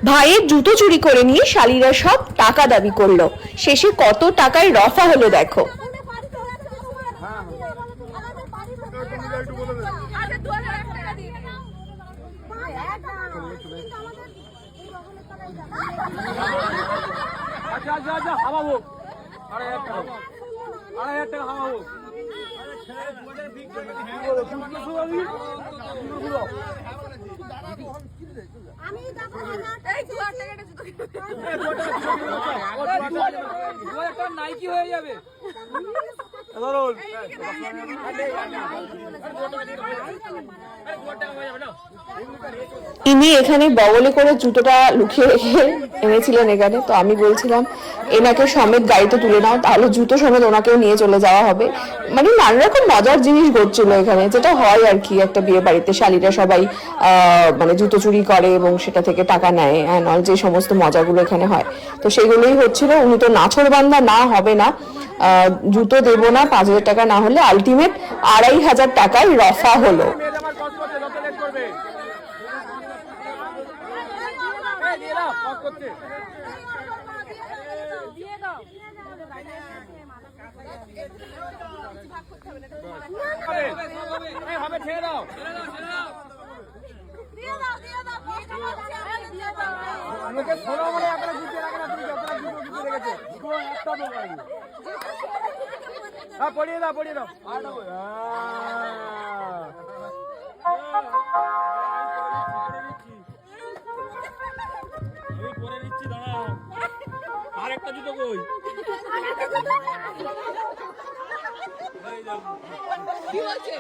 ভাইয়ের জুতো চুরি করে নিয়ে শালীরা সব টাকা দাবি করলো। শেষে কত টাকায় রফা হলো দেখো। নাইকি হয়ে যাবে। ইনি এখানে বগলে করে জুতোটা লুকিয়ে রেখে এনেছিলেন এখানে। তো আমি বলছিলাম এনাকে সমেত গাড়িতে তুলে নাও, তাহলে জুতো সমেত ওনাকেও নিয়ে চলে যাওয়া হবে। মানে নানা রকম মজার জিনিস ঘটছিল এখানে, যেটা হয় আর কি একটা বিয়ে বাড়িতে। শালীরা সবাই মানে জুতো চুরি করে এবং সেটা থেকে টাকা নেয়, অ্যান্ড অল যে সমস্ত মজাগুলো এখানে হয়, তো সেগুলোই হচ্ছিল। উনি তো নাছোড়বান্দা না, হবে না, জুতো দেবো না, 5,000 টাকা না হলে আলটিমেট 2,500 টাকায় রফা হলো। পড়িয়ে দাও, পড়িয়ে দাও। পরে দিচ্ছি, দাঁড়াও। আর একটা জুতো কই? কি বলছে?